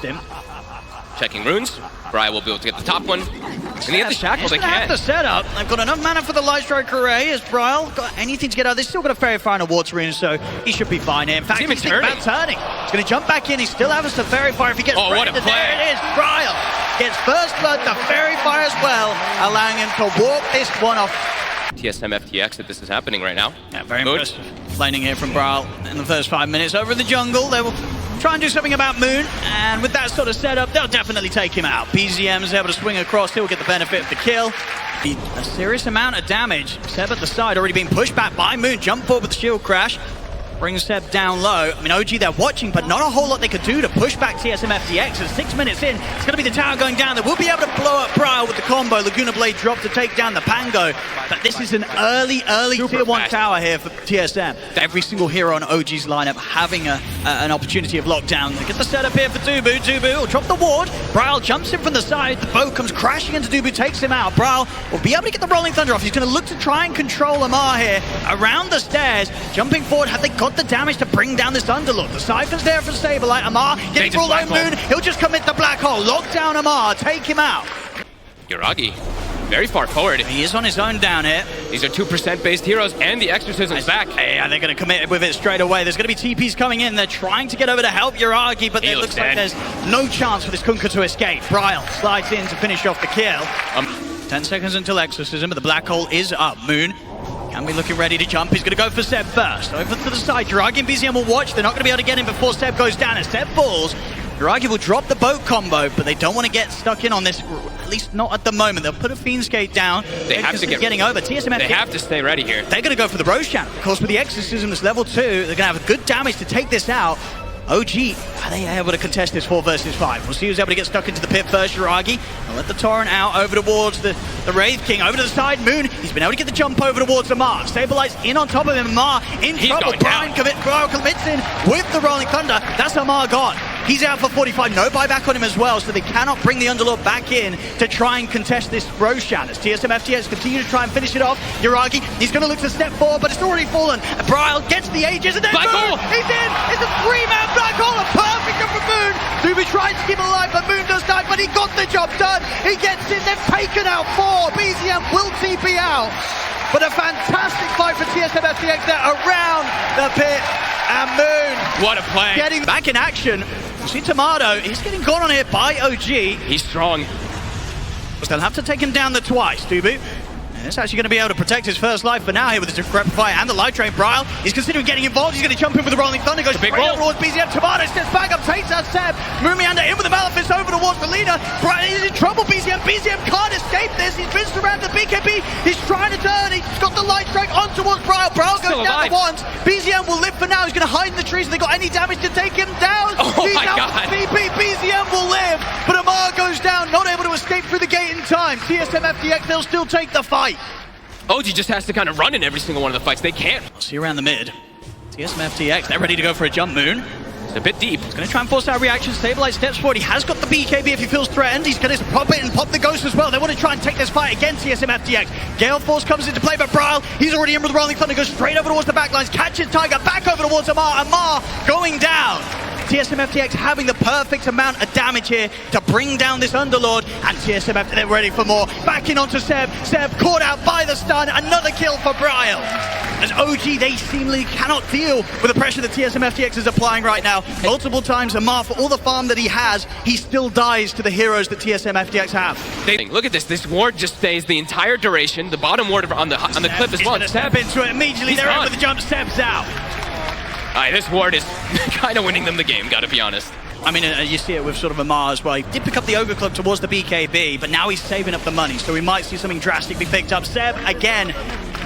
him. Checking runes. Brian will be able to get the top one. And they get the shackles, they have can. the setup. They've got enough mana for the Light Strike Array. Has Bryle got anything to get out? They've still got a Fairy Fire and a Wards Rune, so he should be fine here. In fact, he's thinking about turning. He's going to jump back in. He still has the Fairy Fire if he gets what a play. There it is. Bryle gets first blood, the Fairy Fire as well, allowing him to walk this one off. TSM FTX that this is happening right now. Yeah, very impressive. Laning here from Bryle in the first 5 minutes. Over in the jungle, they will try and do something about Moon, and with that sort of setup, they'll definitely take him out. BZM is able to swing across, he'll get the benefit of the kill. A serious amount of damage. Seb at the side, already being pushed back by Moon. Jump forward with the shield crash. Brings Seb down low. I mean, OG, they're watching, but not a whole lot they could do to push back TSM FTX. And 6 minutes in, it's going to be the tower going down. They will be able to blow up Bryle with the combo. Laguna Blade drop to take down the Pango. But this is an early Tier 1 tower here for TSM. Every single hero on OG's lineup having an opportunity of lockdown. They get the setup here for Dubu. Dubu will drop the ward. Bryle jumps in from the side. The bow comes crashing into Dubu, takes him out. Bryle will be able to get the Rolling Thunder off. He's going to look to try and control Amar here around the stairs. Jumping forward, have they got the damage to bring down this Underlord? The Siphon's there for Saberlight. Amar getting for low Moon. He'll just commit the black hole. Lock down Amar. Take him out. Yuragi, very far forward. He is on his own down here. These are 2% based heroes, and the Exorcism's back. Yeah, they're going to commit with it straight away. There's going to be TPs coming in. They're trying to get over to help Yuragi, but it looks like there's no chance for this Kunkka to escape. Bryle slides in to finish off the kill. 10 seconds until Exorcism, but the black hole is up. Moon can be looking ready to jump. He's going to go for Seb first. Over to the side. Yuragi and BZM will watch. They're not going to be able to get him before Seb goes down. As Seb falls, Yuragi will drop the boat combo, but they don't want to get stuck in on this, at least not at the moment. They'll put a Fiend's Gate down. They have to get getting over. TSM, they have to stay ready here. They're going to go for the Roshan. Of course, with the Exorcism, this level 2, they're going to have good damage to take this out. OG, are they able to contest this 4 versus 5? We'll see who's able to get stuck into the pit first. Yuragi, they'll let the Torrent out over towards the Wraith King. Over to the side, Moon. He's been able to get the jump over towards Amar. Saberlight's in on top of him. Amar in trouble. Brian commits in with the Rolling Thunder. That's Amar gone. He's out for 45. No buyback on him as well, so they cannot bring the Underlord back in to try and contest this Roshan. As TSM FTX continue to try and finish it off. Yuragi, he's going to look to step forward, but it's already fallen. Bryle gets the Aegis, and then Black hole! He's in! It's a 3-man Black Hole! A perfect one for Moon! Dubu tries to keep him alive, but Moon does die, but he got the job done! He gets in, they've taken out 4! BZM will TP out! But a fantastic fight for TSM FTX there around the pit, and Moon... What a play! Getting back in action. See Tomato, he's getting gone on here by OG. He's strong. They'll have to take him down twice, Dubu. It's actually going to be able to protect his first life for now here with the Decrepify and the Light Train. Bryle, he's considering getting involved. He's going to jump in with the Rolling Thunder, goes straight over towards BZM. Tomato steps back up, takes out Seb. Mumiander in with the Malefice over towards Felina. Bryle is in trouble, BZM. BZM can't escape this. He's been surrounded. BKB, he's trying to turn. He's got the Light Strike on towards Bryle. Bryle goes down once. BZM will live for now. He's going to hide in the trees. Have they got any damage to take him down? Oh he's my out God. with BP. BZM will live, but Amar goes down, not able to escape through the gate in time. TSM FTX, they'll still take the fight. OG just has to kind of run in every single one of the fights. They can't. See around the mid. TSM FTX, they're ready to go for a jump. Moon. It's a bit deep. He's going to try and force out reaction. Saberlight steps forward. He has got the BKB if he feels threatened. He's going to pop it and pop the Ghost as well. They want to try and take this fight against TSM FTX. Gale Force comes into play, but Bryle, he's already in with the Rolling Thunder, goes straight over towards the backlines, catches Tiger, back over towards Amar. Amar going down. TSM FTX having the perfect amount of damage here to bring down this Underlord, and TSM FTX, they're ready for more. Backing onto Seb. Seb caught out by the stun. Another kill for Bryle. As OG, they seemingly cannot deal with the pressure that TSM FTX is applying right now. Multiple times, Amar, for all the farm that he has, he still dies to the heroes that TSM FTX have. Look at this. This ward just stays the entire duration. The bottom ward on the cliff is one. Step into it immediately. They're in with the jump. Seb's out. Alright, this ward is kind of winning them the game, gotta be honest. I mean, you see it with sort of Amar as well. He did pick up the Ogre Club towards the BKB, but now he's saving up the money, so we might see something drastic be picked up. Seb, again,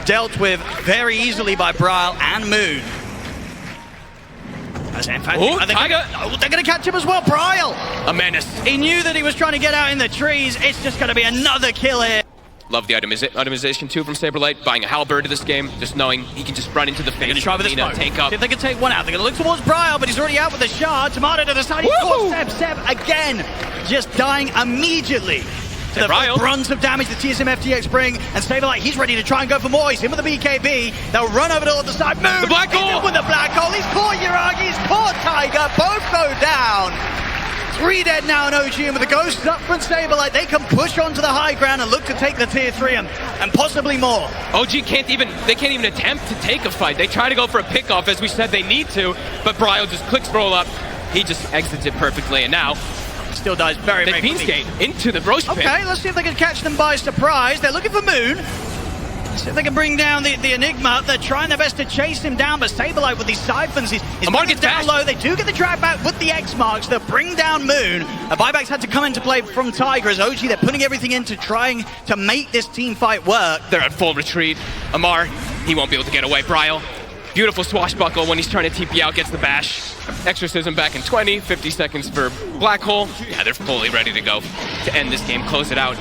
dealt with very easily by Bryle and Moon. In fact, Tiger! They're going to catch him as well, Bryle! A menace. He knew that he was trying to get out in the trees. It's just going to be another kill here. Love the itemization too from Saberlight, buying a halberd to this game, just knowing he can just run into the face, try with the smoke. take up. See if they can take one out. They're going to look towards Bryle, but he's already out with a shard. Tomato to the side, he caught Seb. Seb again, just dying immediately. To the brunt of damage that TSM FTX bring, and Saberlight, he's ready to try and go for more. He's in with the BKB. They'll run over to the side. Moon! The black hole! With the black hole. He's caught Yuragi, he's caught Tiger. Both go down. 3 dead now in OG, and with the ghosts up from Saberlight, they can push onto the high ground and look to take the tier 3 and possibly more. OG can't even attempt to take a fight. They try to go for a pickoff, as we said they need to, but Bryle just clicks roll up. He just exits it perfectly, and now still dies very quickly. Skate into the roast pit. Okay, let's see if they can catch them by surprise. They're looking for Moon. See if they can bring down the Enigma. They're trying their best to chase him down, but Saberlight with these siphons, he's gets down low. They do get the drag back with the X marks. They'll bring down Moon. A buyback's had to come into play from Tiger as OG. They're putting everything into trying to make this team fight work. They're at full retreat. Amar, he won't be able to get away. Bryle, beautiful swashbuckle when he's trying to TP out, gets the bash. Exorcism back in 20, 50 seconds for Black Hole. Yeah, they're fully ready to go to end this game, close it out.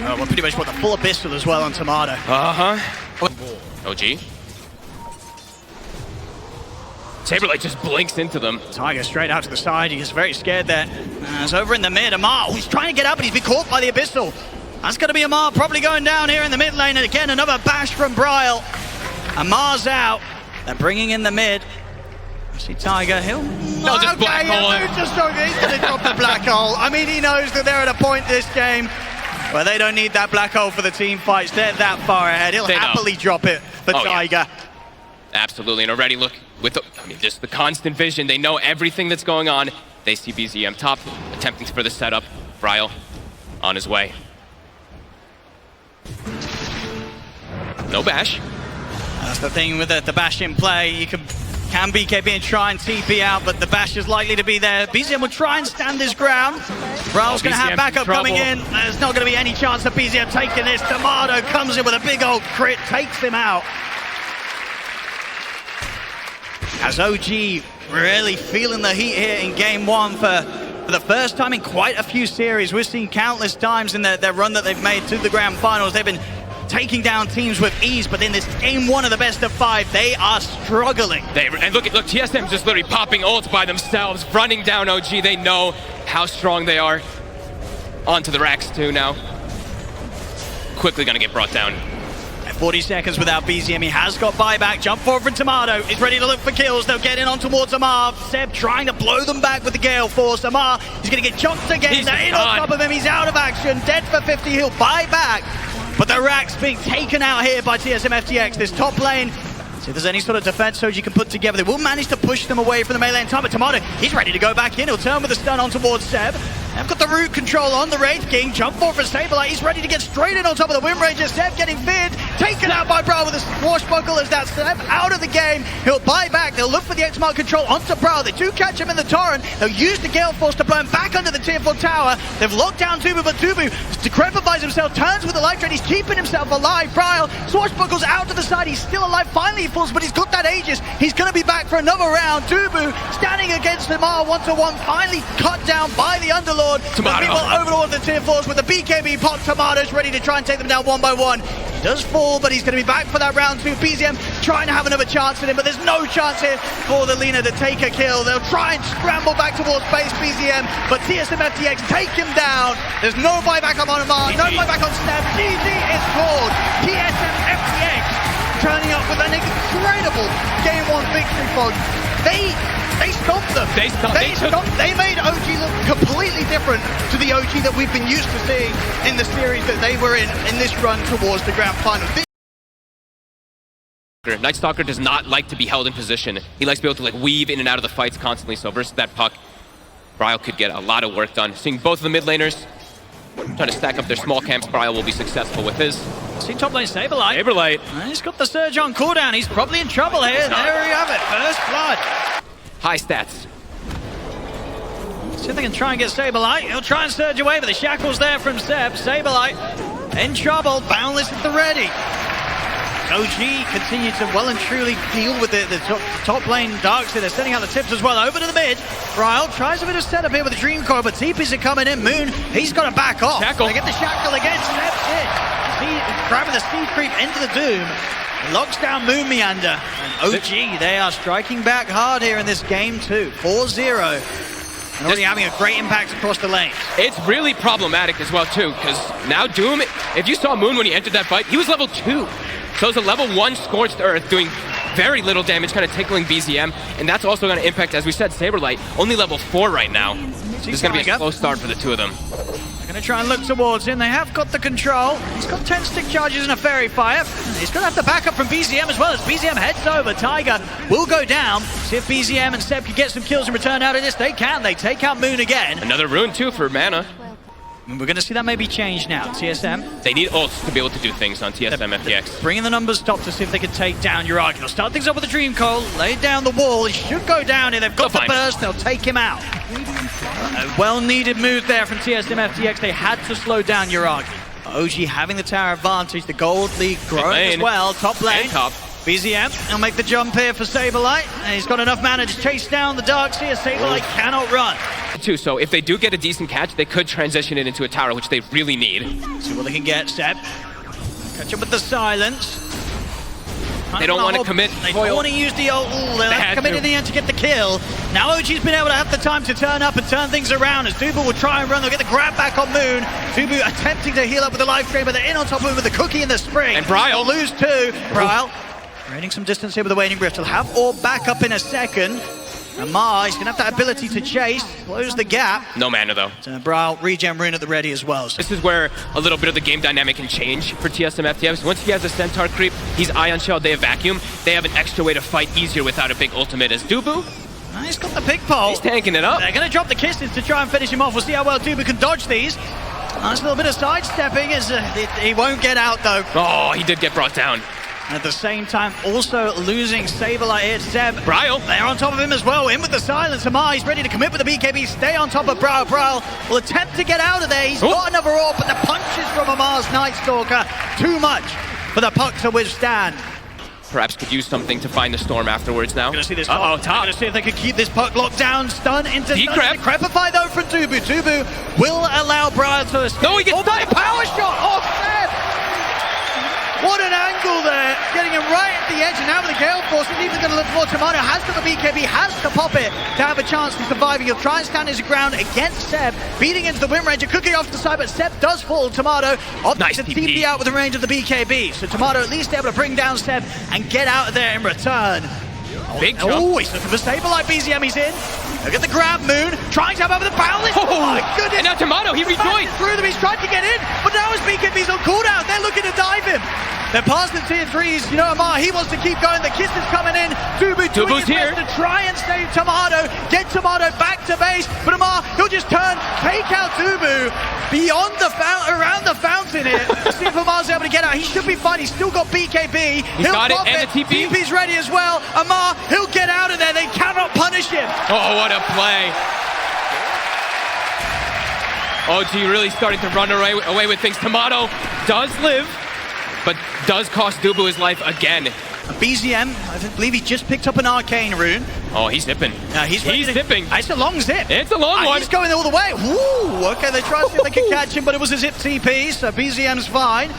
We're pretty much the full abyssal as well on Tomato. OG. Saberlight just blinks into them. Tiger straight out to the side. He gets very scared there. It's over in the mid. Amar, who's trying to get up, and he's been caught by the abyssal. That's going to be Amar probably going down here in the mid lane. And again, another bash from Bryle. Amar's out. They're bringing in the mid. See Tiger, he'll just black hole. He's going to drop the black hole. I mean, he knows that they're at a point this game where they don't need that black hole for the team fights. They're that far ahead. He'll happily drop it for Tiger. Yeah. Absolutely, and already look with just the constant vision. They know everything that's going on. They see BZM top, attempting for the setup. Bryle on his way. No bash. That's the thing with the bash in play. You can BKB and try and TP out, but the bash is likely to be there. BZM will try and stand his ground. Bryle's going to have backup coming in. There's not going to be any chance of BZM taking this. Tomato comes in with a big old crit, takes him out. As OG really feeling the heat here in game 1 for the first time in quite a few series. We've seen countless times in their run that they've made to the grand finals. They've been taking down teams with ease, but in this game 1 of the best of 5, they are struggling. And look, TSM just literally popping ults by themselves, running down OG. They know how strong they are. Onto the racks too now. Quickly gonna get brought down. 40 seconds without BZM. He has got buyback. Jump forward from Tomato. He's ready to look for kills. They'll get in on towards Amar. Seb trying to blow them back with the Gale Force. Amar, he's going to get jumped again. They're in on top of him. He's out of action. Dead for 50. He'll buy back. But the rack's being taken out here by TSM FTX. This top lane, see if there's any sort of defense Soji can put together. They will manage to push them away from the melee in time. But Tomato, he's ready to go back in. He'll turn with a stun on towards Seb. They've got the root control on the Wraith King. Jump forward for Saberlight. He's ready to get straight in on top of the Wind Ranger. Seb getting feared. Taken out by Bryle with a swashbuckle as that Seb out of the game. He'll buy back. They'll look for the X-Mark control onto Bryle. They do catch him in the torrent. They'll use the Gale Force to blow him back under the tier 4 tower. They've locked down Tubu, but Tubu decrepifies himself, turns with the life drain. He's keeping himself alive. Bryle swashbuckles out to the side. He's still alive. Finally he falls, but he's got that Aegis. He's going to be back for another round. Tubu standing against Amar 1-to-1. Finally cut down by the Underlord. Overlord the tier 4s with the BKB pop. Tomato's ready to try and take them down 1 by 1. He does fall, but he's going to be back for that round 2. BZM trying to have another chance at him, but there's no chance here for the Lina to take a kill. They'll try and scramble back towards base BZM, but TSM FTX take him down. There's no buyback on Amar, no buyback on Snap. GG is called. TSM FTX turning up with an incredible game 1 victory, folks. They stopped them. They made OG look completely different to the OG that we've been used to seeing in the series that they were in this run towards the grand final. Night Stalker does not like to be held in position. He likes to be able to weave in and out of the fights constantly, so versus that puck, Bryle could get a lot of work done. Seeing both of the mid laners trying to stack up their small camps, Bryle will be successful with his. See top lane Saberlight. He's got the surge on cooldown. He's probably in trouble here. There you have it. First blood. High stats. See if they can try and get Saberlight. He'll try and surge away, but the shackle's there from Seb. Saberlight in trouble. Boundless at the ready. OG continue to well and truly deal with the top lane Darkseid. They're sending out the tips as well. Over to the mid. Bryle tries a bit of setup here with the Dream Core, but TPs are coming in. Moon, he's got to back off. Shackle. They get the shackle again. Steps in. Grabbing the speed creep into the Doom. Locks down Moon Meander. And OG, they are striking back hard here in this game too. 4-0. And already having a great impact across the lanes. It's really problematic as well too, because now Doom, if you saw Moon when he entered that fight, he was level 2. So it's a level 1 Scorched Earth doing very little damage, kind of tickling BZM, and that's also going to impact, as we said, Saberlight, only level 4 right now. This is going to be a slow start for the two of them. They're going to try and look towards him. They have got the control. He's got 10 stick charges and a Fairy Fire. He's going to have the backup from BZM as well. As BZM heads over, Tiger will go down. See if BZM and Seb can get some kills in return out of this. They can. They take out Moon again. Another rune too for mana. And we're going to see that maybe change now. TSM. They need ults to be able to do things on TSM FTX. Bringing the numbers top to see if they can take down Uragi. They'll start things up with the Dream Coil. Lay down the wall. He should go down here. They've got the burst. They'll take him out. A well-needed move there from TSM FTX. They had to slow down Uragi. OG having the tower advantage. The gold league growing as well. Top lane. And top. BZM will make the jump here for Saberlight. And he's got enough mana to chase down the Dark Seer. Saberlight cannot run. So if they do get a decent catch, they could transition it into a tower, which they really need. See what they can get, Seb. Catch up with the silence. They don't want to commit. They don't want to use the ult. They'll commit in the end to get the kill. Now OG's been able to have the time to turn up and turn things around as Dubu will try and run. They'll get the grab back on Moon. Dubu attempting to heal up with the life drain, but they're in on top of him with the cookie and the spring. And Bryle. They'll lose two. Bryle gaining some distance here with the Waning Rift. He'll have Orb back up in a second. And Ma, he's going to have that ability to chase, close the gap. No mana, though. Bryle, regen rune at the ready as well. So. This is where a little bit of the game dynamic can change for TSM FTX. Once he has a Centaur creep, he's Ion Shell, they have Vacuum. They have an extra way to fight easier without a big ultimate as Dubu. He's got the pick pole. He's tanking it up. They're going to drop the kisses to try and finish him off. We'll see how well Dubu can dodge these. Nice little bit of sidestepping. He won't get out, though. Oh, he did get brought down. At the same time, also losing Saberlight here. Seb. Bryle. They're on top of him as well. In with the silence. Amar, he's ready to commit with the BKB. Stay on top of Bryle. Bryle will attempt to get out of there. He's got another orb, but the punches from Amar's Night Stalker. Too much for the puck to withstand. Perhaps could use something to find the storm afterwards now. Gonna see this. Top. Gonna see if they can keep this puck locked down. Stun into Decrepify though from Dubu. Dubu will allow Bryle to escape. No, he gets power shot off Seb. What an angle there, getting him right at the edge, and now with the Gale Force, he's even going to look for Tomato, has got the BKB, has to pop it to have a chance of surviving. He'll try and stand his ground against Seb, beating into the Wind Ranger, cooking off the side, but Seb does fall. Tomato opts to TP out with the range of the BKB, so Tomato at least able to bring down Seb and get out of there in return. Big jump. Oh, he's looking for Saberlight. BZM, he's in. Look at the grab, Moon, trying to have over the barrel. Oh my goodness. And now Tomato, he rejoined. Through them, he's trying to get in, but now his BKB's on cooldown. They're looking to dive him. They're past the tier 3s. You know, Amar, he wants to keep going. The kiss is coming in. Dubu's doing his best to try and save Tomato. Get Tomato back to base. But Amar, he'll just turn, take out Dubu beyond the fountain, around the fountain here. See if Amar's able to get out. He should be fine. He's still got BKB. He'll got it, and the TP. TP's ready as well. Amar, he'll get out of there. They cannot punish him. Oh, what a play. OG really starting to run away with things. Tomato does live, but does cost Dubu his life again. BZM, I believe he just picked up an arcane rune. Oh, he's zipping. He's zipping. It's a long zip. It's a long one. He's going all the way. Woo! Okay, they tried to see if they could catch him, but it was a zip TP, so BZM's fine.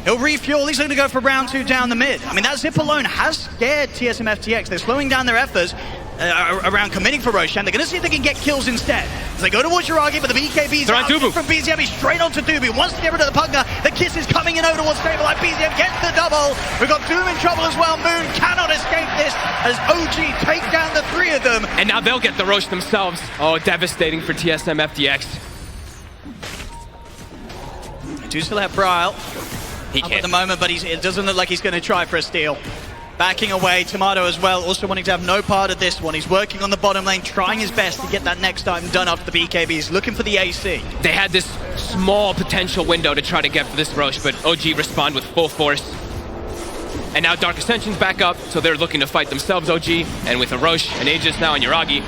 He'll refuel. He's going to go for round 2 down the mid. I mean, that zip alone has scared TSM FTX. They're slowing down their efforts around committing for Roshan. They're going to see if they can get kills instead. As they go towards Uragi, but the BKB's out from BZM. He's straight onto Dubu. Wants to get rid of the Pugner. The kiss is coming in over towards Saberlight. BZM gets the double. We've got Doom in trouble as well. Moon cannot escape this as OG take down the 3 of them. And now they'll get the Roche themselves. Oh, devastating for TSM FTX. They do still have Bryle. He can't at the moment, but it doesn't look like he's going to try for a steal. Backing away, Tomato as well, also wanting to have no part of this one. He's working on the bottom lane, trying his best to get that next item done after the BKB. He's looking for the AC. They had this small potential window to try to get for this Roche, but OG respond with full force. And now Dark Ascension's back up, so they're looking to fight themselves, OG, and with a Roche and Aegis now and Uragi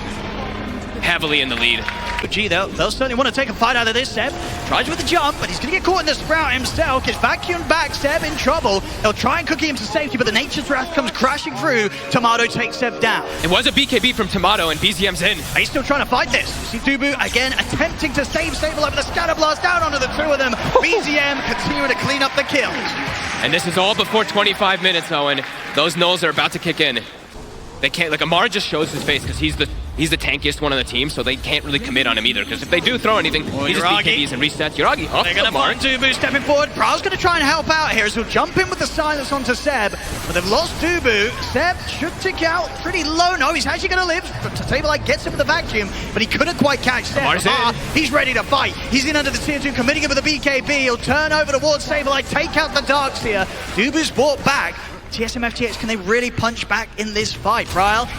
heavily in the lead. But gee, they'll certainly want to take a fight out of this. Seb tries with the jump, but he's going to get caught in the sprout himself. Gets vacuumed back, Seb in trouble. They'll try and cookie him to safety, but the Nature's Wrath comes crashing through. Tomato takes Seb down. It was a BKB from Tomato, and BZM's in. He's still trying to fight this. You see Dubu again attempting to save Saberlight with a scatter blast down onto the 2 of them. BZM continuing to clean up the kills. And this is all before 25 minutes, Owen. Those nulls are about to kick in. They can't, like, Amar just shows his face because he's the He's the tankiest one on the team, so they can't really commit on him either, because if they do throw anything, he just BKBs and resets. Yuragi off They're going to find Dubu stepping forward. Braul's going to try and help out here as he'll jump in with the silence onto Seb, but they've lost Dubu. Seb should tick out pretty low. No, he's actually going to live. Saberlight gets him with the vacuum, but he couldn't quite catch Seb. He's ready to fight. He's in under the tier 2, committing him with a BKB. He'll turn over towards Saberlight, take out the Darkseer. Dubu's brought back. TSM FTX, can they really punch back in this fight? Braille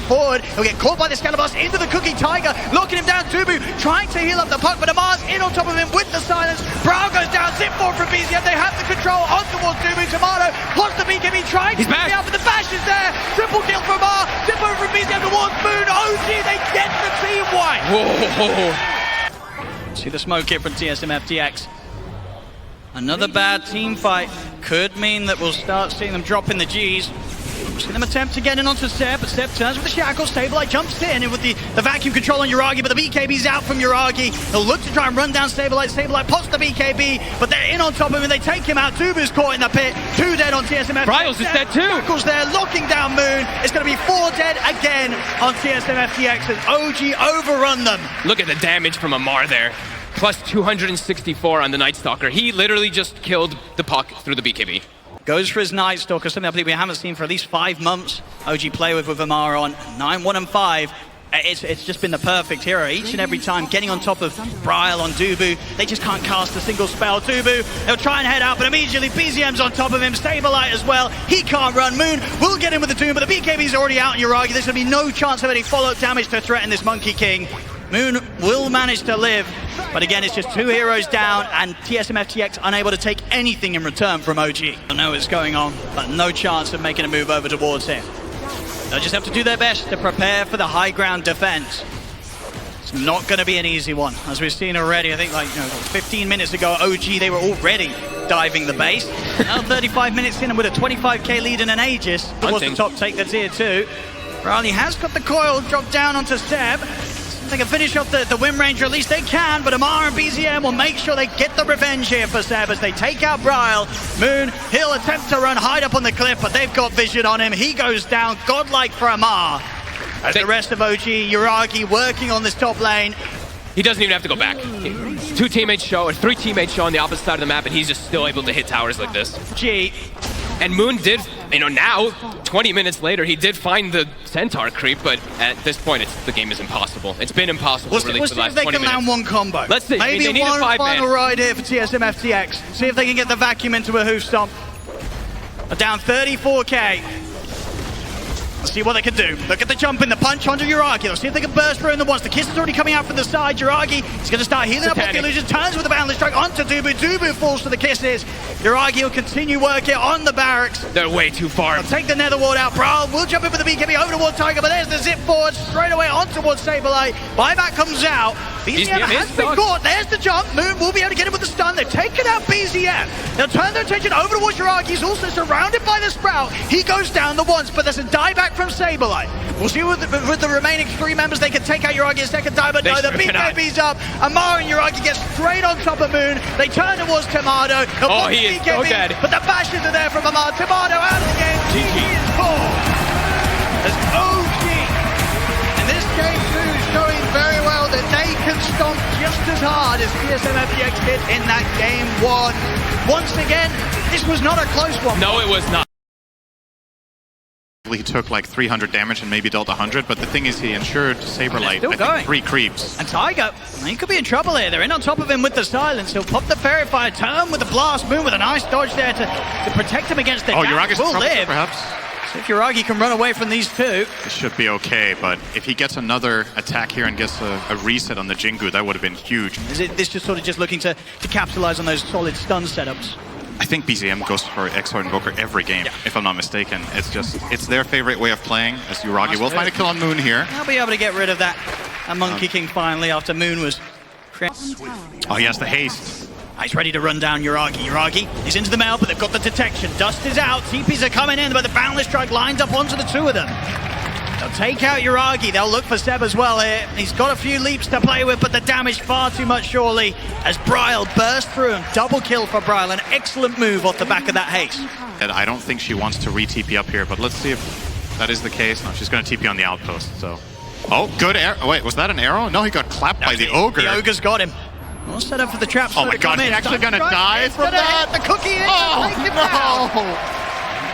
forward, he'll get caught by the Scalabus into the Cookie Tiger, locking him down. Dubu trying to heal up the puck, but Amar's in on top of him with the silence. Braille goes down, zip forward from BZM, they have the control on towards Dubu. Tomato plots the BKB, trying to get out, but the bash is there. Triple kill from Amar, zip over from BZM towards Moon. OG, they get the team wipe. See the smoke here from TSM FTX. Another bad team fight could mean that we'll start seeing them drop in the Gs. We'll see them attempt to get in onto Seb, but Seb turns with the shackles. Saberlight jumps in and with the vacuum control on Yuragi, but the BKB's out from Yuragi. He'll look to try and run down Saberlight. Saberlight pops the BKB, but they're in on top of him and they take him out. Dubu's caught in the pit. 2 dead on TSM. Bryles is dead too. Shackles there, locking down Moon. It's going to be 4 dead again on TSM FTX as OG overrun them. Look at the damage from Amar there. Plus 264 on the Night Stalker. He literally just killed the puck through the BKB. Goes for his Night Stalker, something I believe we haven't seen for at least 5 months. OG play with Amar on 9-1-5. It's just been the perfect hero each and every time, getting on top of Braille on Dubu. They just can't cast a single spell. Dubu, they'll try and head out, but immediately BZM's on top of him. Saberlight as well. He can't run. Moon will get in with the Doom, but the BKB's already out on Yuragi. There's going to be no chance of any follow-up damage to threaten this Monkey King. Moon will manage to live, but again, it's just 2 heroes down, and TSM FTX unable to take anything in return from OG. I know what's going on, but no chance of making a move over towards him. They'll just have to do their best to prepare for the high ground defense. It's not going to be an easy one, as we've seen already. I think 15 minutes ago, OG, they were already diving the base. Now 35 minutes in and with a 25k lead in an Aegis towards the top, take the tier 2. Riley has got the coil dropped down onto Seb. They can finish off the Wind Ranger, at least they can, but Amar and BZM will make sure they get the revenge here for Seb as they take out Braille. Moon, he'll attempt to run, hide up on the cliff, but they've got vision on him. He goes down, godlike for Amar. As the rest of OG, Yuragi working on this top lane. He doesn't even have to go back. 3 teammates show on the opposite side of the map, and he's just still able to hit towers like this. And Moon did, now, 20 minutes later, he did find the Centaur creep, but at this point, the game is impossible. It's been impossible, really, for the last 20 minutes. We'll see if they can land one combo. Let's see. Maybe one final ride here for TSM FTX. See if they can get the vacuum into a hoof stomp. They're down 34k. Let's see what they can do. Look at the jump in, the punch onto Yuragi. Let's see if they can burst through in the ones. The kiss is already coming out from the side. Yuragi is going to start healing up off the illusion. Turns with a boundless strike onto Dubu. Dubu falls to the kisses. Yuragi will continue working on the barracks. They're way too far. They'll take the Nether Ward out. Brawl will jump in with the BKB over towards Tiger, but there's the zip forward straight away on towards Saberlight. Buyback comes out. BZM has been caught. There's the jump. Moon will be able to get him with the stun. They've taken out BZM. They'll turn their attention over towards Yuragi. He's also surrounded by the Sprout. He goes down the once, but there's a dieback from Saberlight. We'll see with the remaining 3 members, they can take out Yuragi a second time, but no, the BKB's up. Amar and Yuragi get straight on top of Moon. They turn towards Tomato. He is so dead. But the bashes are there from Amar. Tomato out of the game. GG is called. As OG in this game 2 is showing very well that they can stomp just as hard as TSM FTX did in that game 1. Once again, this was not a close one. No, it was not. He took like 300 damage and maybe dealt 100, but the thing is he ensured Saberlight, I think, 3 creeps. And Tiger, he could be in trouble here. They're in on top of him with the silence. He'll pop the Fairy Fire, turn with the blast, Moon with a nice dodge there to protect him against the Yuragi's will live. Perhaps. So if Yuragi can run away from these 2. It should be okay, but if he gets another attack here and gets a reset on the Jingu, that would have been huge. Is it this just sort of just looking to capitalize on those solid stun setups? I think BZM goes for XR Invoker every game, if I'm not mistaken. It's their favorite way of playing, as Yuragi will find a kill on Moon here. They'll be able to get rid of that Monkey King finally after Moon was... Oh, he has the haste. He's ready to run down Yuragi. Yuragi is into the mail, but they've got the detection. Dust is out, TPs are coming in, but the Boundless Strike lines up onto the 2 of them. They'll take out Yuragi. They'll look for Seb as well here. He's got a few leaps to play with, but the damage far too much surely as Braille burst through him. Double kill for Braille. An excellent move off the back of that haste. And I don't think she wants to re-TP up here, but let's see if that is the case. No, she's going to TP on the outpost, so... Oh, good arrow. Wait, was that an arrow? No, he got clapped by the ogre. The ogre's got him. All set up for the trap. Oh my god, he's actually gonna die from that? The cookie in. Oh, Take him down.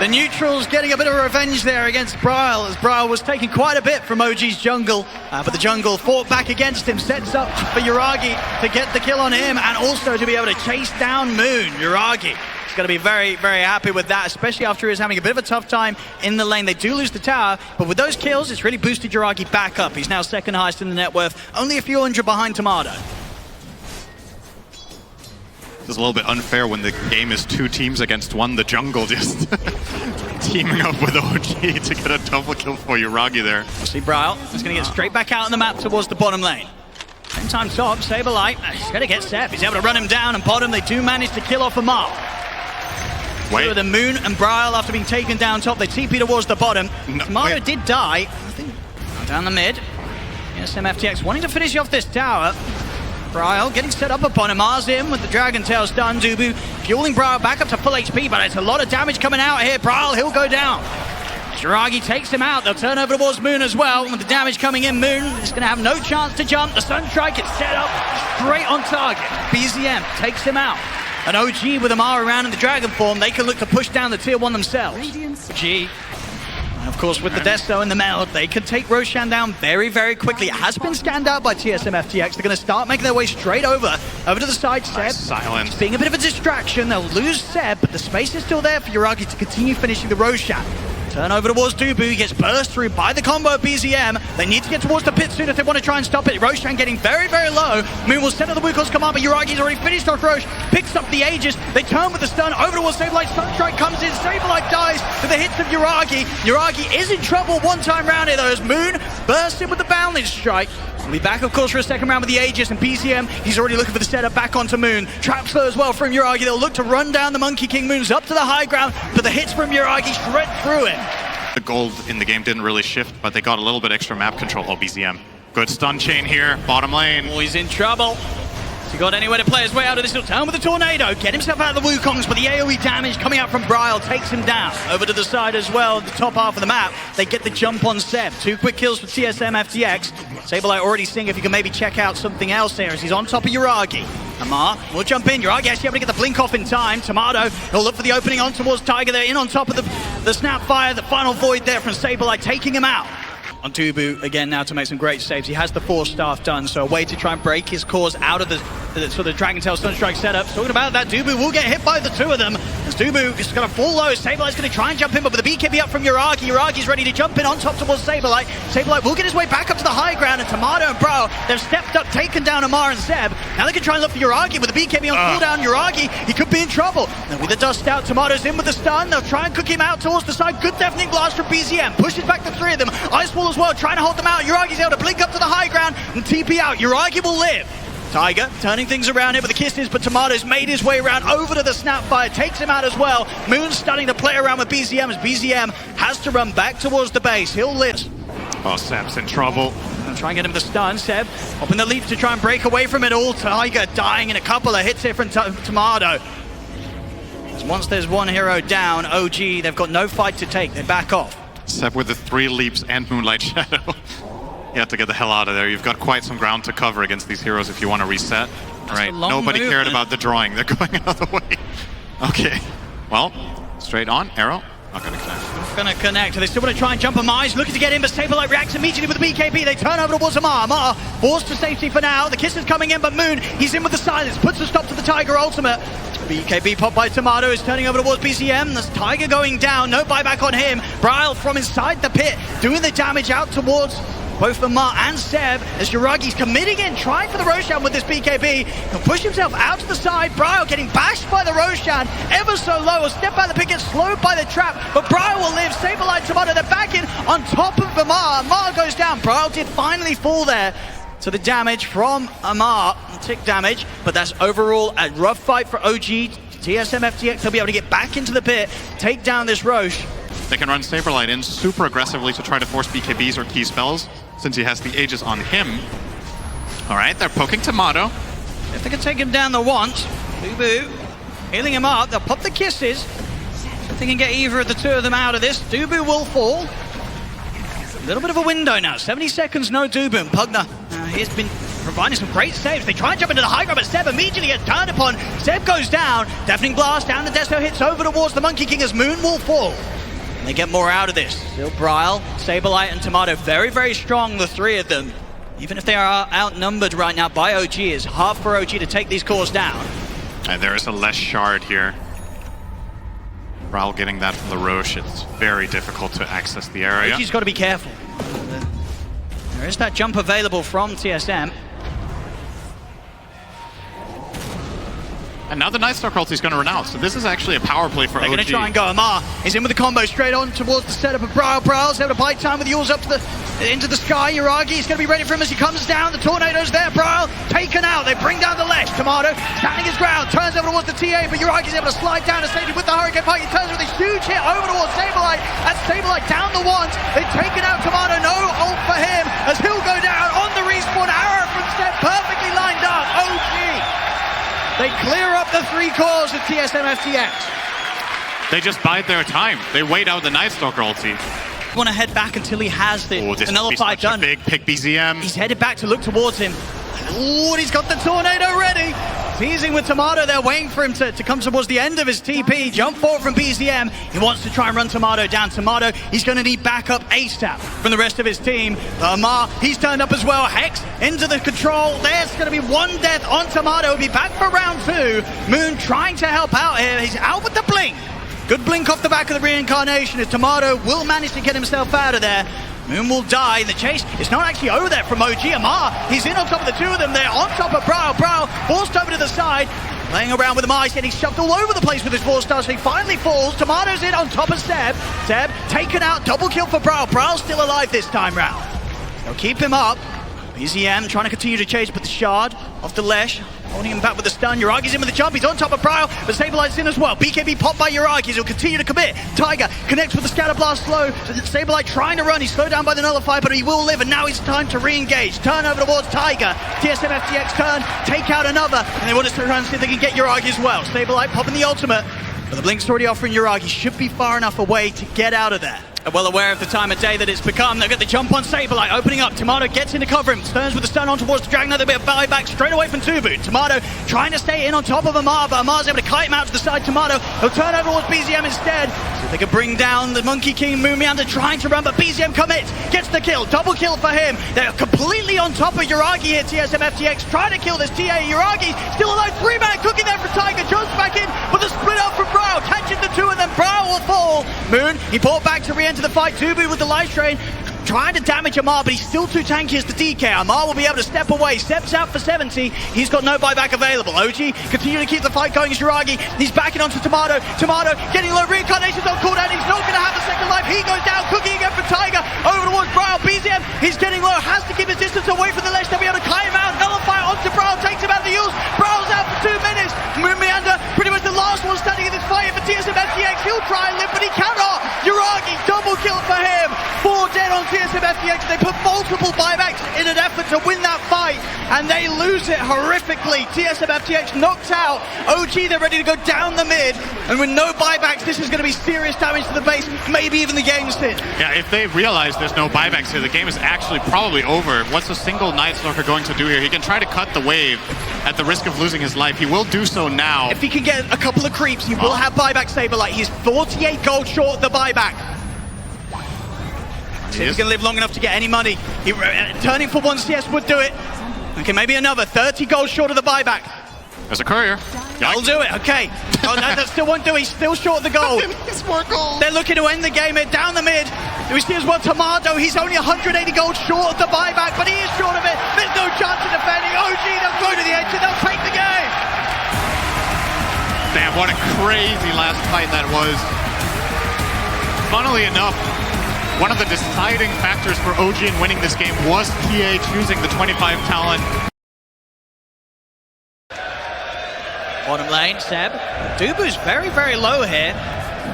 The neutrals getting a bit of revenge there against Bryle, as Bryle was taking quite a bit from OG's jungle, but the jungle fought back against him, sets up for Yuragi to get the kill on him and also to be able to chase down Moon. Yuragi is going to be very, very happy with that, especially after he was having a bit of a tough time in the lane. They do lose the tower, but with those kills, it's really boosted Yuragi back up. He's now second highest in the net worth, only a few hundred behind Tomato. It's a little bit unfair when the game is 2 teams against 1. The jungle just teaming up with OG to get a double kill for Yuragi there. See Bryle is going to get straight back out on the map towards the bottom lane. Same time top, Saberlight, he's going to get Sep. He's able to run him down, and bottom they do manage to kill off Amar. Wait. So the Moon and Bryle, after being taken down top, they TP towards the bottom. No, Tomato wait. did die. I think down the mid. TSM FTX wanting to finish off this tower. Bryle getting set up upon him. Mars in with the Dragon Tail stun. Dubu fueling Bryle back up to full HP, but it's a lot of damage coming out here. Bryle, he'll go down. Yuragi takes him out. They'll turn over towards Moon as well. With the damage coming in, Moon is going to have no chance to jump. The Sunstrike gets set up straight on target. BZM takes him out. And OG with Amar around in the Dragon form, they can look to push down the tier 1 themselves. OG. And of course, with the Desto in the meld, they can take Roshan down very, very quickly. It has been scanned out by TSM FTX. They're going to start making their way straight over to the side. Nice Seb, silence. just being a bit of a distraction. They'll lose Seb, but the space is still there for Yuragi to continue finishing the Roshan. Turn over towards Dubu. He gets burst through by the combo of BZM. They need to get towards the pit soon if they want to try and stop it. Roshan getting very, very low. Moon will set up the Wukong's command, but Yuragi's already finished off Rosh. Picks up the Aegis. They turn with the stun over towards Saberlight. Sunstrike comes in. Saberlight dies to the hits of Yuragi. Yuragi is in trouble one time round here though, as Moon bursts in with the Bounding Strike. We'll be back, of course, for a second round with the Aegis, and BZM, he's already looking for the setup back onto Moon. Trap slow as well from Yuragi. They'll look to run down the Monkey King. Moon's up to the high ground, but the hits from Yuragi shred through him. The gold in the game didn't really shift, but they got a little bit extra map control. Oh, BZM. Good stun chain here, bottom lane. Oh, he's in trouble. Has he got anywhere to play his way out of this? He'll turn with the Tornado, get himself out of the Wukongs, but the AoE damage coming out from Bryle takes him down. Over to the side as well, the top half of the map. They get the jump on Seb. 2 quick kills for TSM FTX. Saberlight already seeing if you can maybe check out something else there as he's on top of Yuragi. Amar will jump in. Yuragi actually able to get the blink off in time. Tomato, he'll look for the opening on towards Tiger. They're in on top of the Snapfire. The final void there from Saberlight taking him out. On Dubu again now to make some great saves. He has the 4 staff done, so a way to try and break his cause out of the sort of Dragon Tail Sunstrike setup. Talking about that, Dubu will get hit by the 2 of them. As Dubu is going to fall low, Saberlight's going to try and jump in, but with the BKB up from Yuragi, Yuragi's ready to jump in on top towards Saberlight. Saberlight will get his way back up to the high ground, and Tomato and Bryle, they've stepped up, taken down Amar and Seb. Now they can try and look for Yuragi with the BKB on cooldown. Yuragi, he could be in trouble. Now with the dust out, Tomato's in with the stun. They'll try and cook him out towards the side. Good deafening blast from BZM. Pushes back the 3 of them. Ice Wall as well, trying to hold them out. Yuragi's able to blink up to the high ground and TP out. Yuragi will live. Tiger turning things around here with the kisses, but Tomato's made his way around over to the Snapfire, takes him out as well. Moon's starting to play around with BZM as BZM has to run back towards the base. He'll live. Oh, Seb's in trouble. I'll try and get him the stun. Seb up in the lead to try and break away from it all. Tiger dying in a couple of hits here from Tomato. Once there's one hero down, OG, they've got no fight to take. They back off. Seb with the 3 leaps and Moonlight Shadow. You have to get the hell out of there. You've got quite some ground to cover against these heroes if you want to reset. All right, nobody cared about the drawing. They're going another way. Okay, well, straight on, arrow. Not going to connect. Not going to connect. They still want to try and jump Amar. He's looking to get in, but Saberlight reacts immediately with the BKB. They turn over towards Amar. Amar forced to safety for now. The kiss is coming in, but Moon, he's in with the silence. Puts a stop to the Tiger ultimate. BKB popped by Tomato is turning over towards BCM. There's Tiger going down. No buyback on him. Bryle from inside the pit doing the damage out towards both Amar and Seb as Yuragi's committing in, trying for the Roshan with this BKB. He'll push himself out to the side. Bryle getting bashed by the Roshan ever so low. A step by the pit, gets slowed by the trap, but Bryle will live. Saberlight, Tomato, they're back in on top of Amar. Amar goes down. Bryle did finally fall there to the damage from Amar. Tick damage, but that's overall a rough fight for OG. TSM FTX, they'll be able to get back into the pit, take down this Roche. They can run Saberlight in super aggressively to try to force BKBs or key spells, since he has the Aegis on him. All right, they're poking Tomato. If they can take him down the once, Dubu healing him up, they'll pop the kisses. If they can get either of the 2 of them out of this, Dubu will fall. A little bit of a window now. 70 seconds, no Dubin. Pugner, he's been providing some great saves. They try and jump into the high ground, but Seb immediately gets turned upon. Seb goes down. Deafening Blast down the Desto hits over towards the Monkey King as Moon will fall. And they get more out of this. Still Bryle, Saberlight, and Tomato. Very, very strong, the three of them. Even if they are outnumbered right now by OG, it's hard for OG to take these cores down. And there is a less shard here. Bryle getting that from the Roche, it's very difficult to access the area. OG's got to be careful. There is that jump available from TSM. And now the Night Stalker ulti is going to run out, so this is actually a power play for OG. They're going to try and go. Amar is in with the combo straight on towards the setup of Bryle. Bryle's able to buy time with the Yules up to into the sky. Yuragi is going to be ready for him as he comes down. The Tornado's there. Bryle taken out. They bring down the Lesh. Tomato standing his ground. Turns over towards the TA, but Yuragi's able to slide down to safety with the Hurricane Pike. He turns with a huge hit over towards Saberlight. That's Saberlight down the ones. They've taken out Tomato. No ult for him as he'll go down on the respawn. Arrow from Step perfectly lined up. OG. They clear up the three cores of TSM FTX. They just bide their time. They wait out the Night Stalker ulti. Want to head back until he has the nullify done. Big pick BZM. He's headed back to look towards him. Ooh, he's got the Tornado ready. Teasing with Tomato there, waiting for him to come towards the end of his TP. Jump forward from BZM. He wants to try and run Tomato down. Tomato, he's going to need backup ASAP from the rest of his team. Amar, he's turned up as well. Hex into the control. There's going to be one death on Tomato. He'll be back for round two. Moon trying to help out here. He's out with the blink. Good blink off the back of the reincarnation as Tomato will manage to get himself out of there. Moon will die. The chase is not actually over there from OG. Amar, he's in on top of the two of them. They're on top of Bryle. Bryle forced over to the side. Playing around with Amar. He's getting shoved all over the place with his 4-star, so he finally falls. Tomato's in on top of Seb. Seb taken out. Double kill for Bryle. Bryle's still alive this time round. They'll keep him up. BZM trying to continue to chase, but the shard off the Lesh. Holding him back with the stun. Yuragi's in with the jump. He's on top of Bryle, but Saberlight's in as well. BKB popped by Yuragi. He'll continue to commit. Tiger connects with the Scatter Blast slow. Saberlight trying to run. He's slowed down by the Nullify, but he will live, and now it's time to re-engage. Turn over towards Tiger. TSM FTX turn. Take out another, and they want us to try and see if they can get Yuragi as well. Saberlight popping the ultimate, but the Blink's already offering Yuragi. Should be far enough away to get out of there. Well aware of the time of day that it's become. They'll get the jump on Saberlight, opening up. Tomato gets in to cover him, turns with the stun on towards the Dragon. Another bit of buyback straight away from Tubu. Tomato trying to stay in on top of Amar, but Amar's able to kite him out to the side. Tomato, he'll turn over towards BZM instead. So they can bring down the Monkey King. Mumiander trying to run, but BZM commits, gets the kill. Double kill for him. They're completely on top of Yuragi here. TSM FTX trying to kill this TA. Yuragi still alive. 3-man cooking there for Tiger. Jumps back in, but the split up from Bryle. Catching the two of them. Bryle will fall. Moon, he brought back to re-enter the fight. Tubu with the life strain, trying to damage Amar, but he's still too tanky as the DK. Amar will be able to step away, steps out for 70. He's got no buyback available. OG continue to keep the fight going as Yuragi. He's backing onto Tomato. Tomato getting low. Reincarnation's on cooldown. He's not going to have a second life. He goes down, cooking again for Tiger. Over towards Bryle. BZM, he's getting low. Has to keep his distance away from the Lesh. They'll be able to kite him out. Nullify onto Bryle. Takes him out of the use. Bryle's out for 2 minutes. Meander, pretty much the last one standing in this fight for TSM FTX. He'll try and live, but he cannot. Yuragi, double kill for him. 4 dead on TSM FTX. They put multiple buybacks in an effort to win that fight, and they lose it horrifically. TSM FTX knocked out. OG, they're ready to go down the mid, and with no buybacks, this is going to be serious damage to the base, maybe even the game stint. Yeah, if they realize there's no buybacks here, the game is actually probably over. What's a single Night Stalker going to do here? He can try to cut the wave at the risk of losing his life. He will do so now. If he can get a couple of creeps, he will have buyback Saberlight. He's 48 gold short of the buyback. See if he's going to live long enough to get any money. Turning for one CS would do it. Okay, maybe another. 30 gold short of the buyback. There's a courier. That'll do it, okay. Oh, that still won't do it. He's still short of the gold. It's more gold. They're looking to end the game here, down the mid. We see as well Tomato. He's only 180 gold short of the buyback, but he is short of it. There's no chance of defending. OG, they'll go to the edge and they'll take the game. Damn, what a crazy last fight that was. Funnily enough, one of the deciding factors for OG in winning this game was TA choosing the 25 talent. Bottom lane, Seb. Dubu's very, very low here.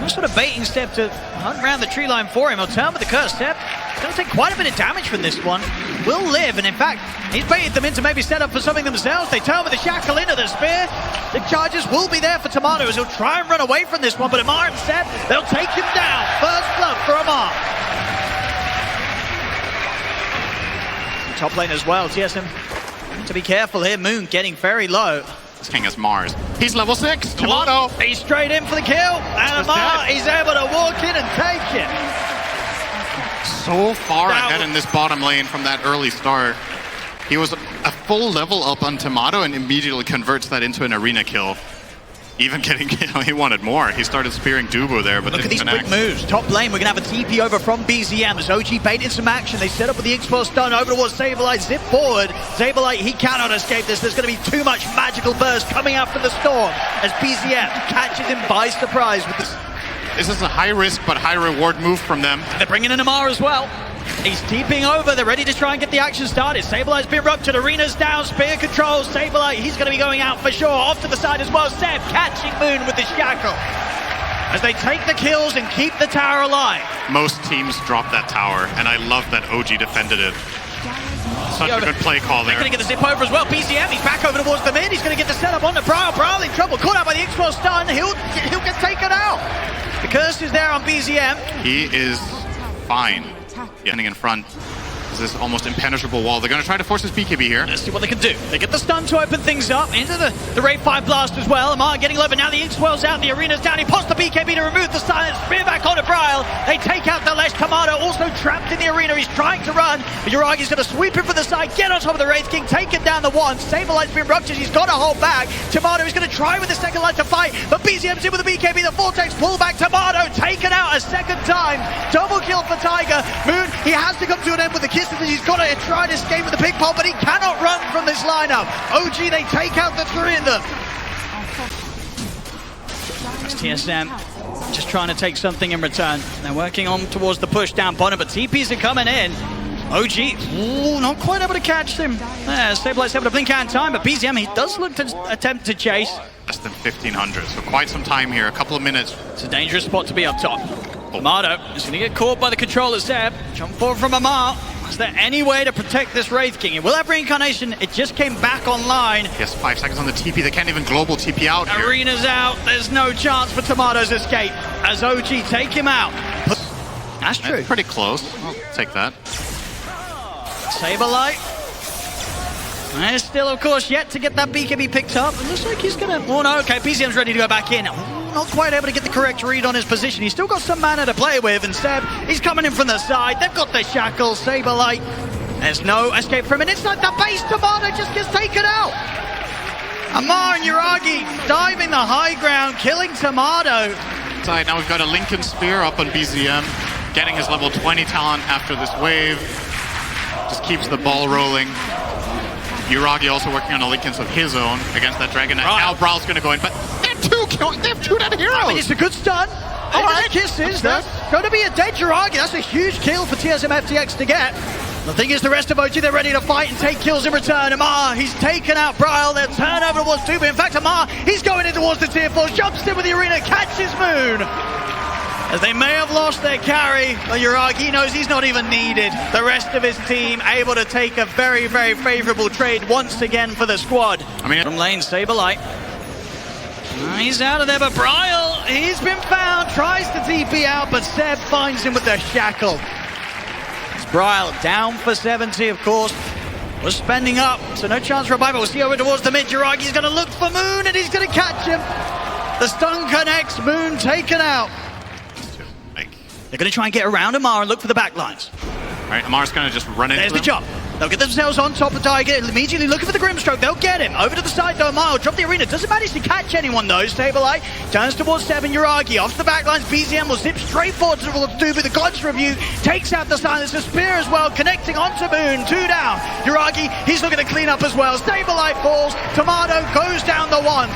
I'm sort of baiting Seb to hunt around the tree line for him. He'll turn with the curse. Seb going to take quite a bit of damage from this one. Will live, and in fact, he's baited them into maybe set up for something themselves. They turn with the shackle into the spear. The charges will be there for Tomato as he'll try and run away from this one, but Amar and Seb, they'll take him down. First blood for Amar. Top lane as well. TSM to be careful here. Moon getting very low. This king is Mars. He's level 6. Tomato. He's straight in for the kill. And Amar, he's able to walk in and take it. So far ahead in this bottom lane from that early start. He was a full level up on Tomato and immediately converts that into an arena kill. Even getting, he wanted more. He started spearing Dubu there, but look at these quick moves. Top lane, we're going to have a TP over from BZM as OG baited some action. They set up with the X-Force stun over towards Saberlight. Zip forward. Saberlight, he cannot escape this. There's going to be too much magical burst coming after the storm as BZM catches him by surprise with this. This is a high risk but high reward move from them. They're bringing in Amar as well. He's TPing over. They're ready to try and get the action started. Saberlight's been ruptured. Arena's down. Spear controls. Saberlight, he's going to be going out for sure. Off to the side as well. Seb catching Moon with the shackle. As they take the kills and keep the tower alive. Most teams drop that tower, and I love that OG defended it. Such a good play call there. They're going to get the zip over as well. BZM, he's back over towards the mid. He's going to get the setup on the Brawl. Brawl in trouble. Caught out by the X-Force stun. He'll get taken out. The curse is there on BZM. He is fine. Getting in front. This almost impenetrable wall. They're going to try to force this BKB here. Let's see what they can do. They get the stun to open things up into the Raid 5 blast as well. Amar getting low, but now the X-Swell's out. The arena's down. He pops the BKB to remove the silence. Spear back onto Bryle. They take out the Lesh. Tomato also trapped in the arena. He's trying to run, but Uragi's going to sweep him from the side, get on top of the Wraith King, take him down the one. Saberlight's been ruptured. He's got to hold back. Tomato is going to try with the second light to fight, but BZM's in with the BKB. The Vortex pull back. Tomato taken out a second time. Double kill for Tiger. Moon, he has to come to an end with the kisses, and he's got to try to escape with the pig pole, but he cannot run from this lineup. OG, they take out the three of them. That's TSM just trying to take something in return. They're working on towards the push down bottom, but TPs are coming in. OG, not quite able to catch them. Saberlight's able to blink out in time, but BZM, he does look to attempt to chase. Less than 1,500, so quite some time here, a couple of minutes. It's a dangerous spot to be up top. Tomato is going to get caught by the controller, Zeb. Jump forward from Amar. Is there any way to protect this Wraith King? It will have reincarnation. It just came back online. Yes, 5 seconds on the TP. They can't even global TP out here. Arena's out. There's no chance for Tomato's escape as OG take him out. That's true. That's pretty close. I'll take that. Saberlight. There's still, of course, yet to get that BKB picked up. It looks like he's going to... Oh, no, okay. BZM's ready to go back in. Not quite able to get the correct read on his position. He's still got some mana to play with, and Seb, he's coming in from the side. They've got the shackle. Saberlight. There's no escape from it. Inside the base, Tomato just gets taken out. Amar and Uragi diving the high ground, killing Tomato. Side, now we've got a Lincoln Spear up on BZM, getting his level 20 talent after this wave. Just keeps the ball rolling. Uragi also working on a Lincolns of his own against that Dragon Knight. Now Brawl's going to go in, but they have two dead heroes. I mean, it's a good stun. All right, kisses. That's going to be a dead Uragi. That's a huge kill for TSM FTX to get. The thing is, the rest of OG, they're ready to fight and take kills in return. Amar, he's taken out Bryle. They'll turn over towards Dubu. In fact, Amar, he's going in towards the tier 4, jumps in with the arena, catches Moon. As they may have lost their carry, but Uragi knows he's not even needed. The rest of his team able to take a very, very favorable trade once again for the squad. I mean, from lane, Saberlight. He's out of there, but Bryle, he's been found, tries to TP out, but Seb finds him with the shackle. It's Bryle down for 70, of course. Was spending up, so no chance for a buyback. We'll see over towards the mid. Uragi's going to look for Moon, and he's going to catch him. The stun connects, Moon taken out. They're going to try and get around Amar and look for the backlines. All right, Amar's going to just run into There's the jump. They'll get themselves on top of Tiger, immediately looking for the Grimstroke. They'll get him. Over to the side, though, Amar will drop the arena. Doesn't manage to catch anyone, though. Saberlight turns towards 7. Uragi off the backlines. BZM will zip straight forward towards Dubu. The God's Review takes out the silence. The Spear as well, connecting onto Moon. 2 down. Uragi, he's looking to clean up as well. Saberlight falls. Tomato goes down the one.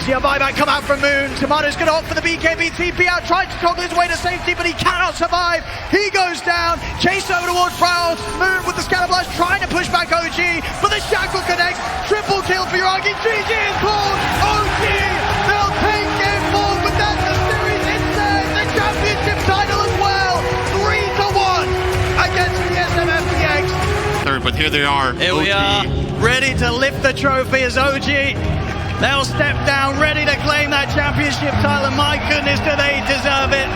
See a buyback come out from Moon. Tomato's going to opt for the BKB TP out. Tried to toggle his way to safety, but he cannot survive. He goes down. Chase over towards Bryle. Moon with the scatter blast trying to push back OG, but the shackle connects. Triple kill for Uragi. GG is called. OG, they'll take game 4, but that's the series instead. The championship title as well. 3-1 against TSM FTX. Third, but here they are. Here OG. we are, ready to lift the trophy as OG. They'll step down, ready to claim that championship title. My goodness, do they deserve it.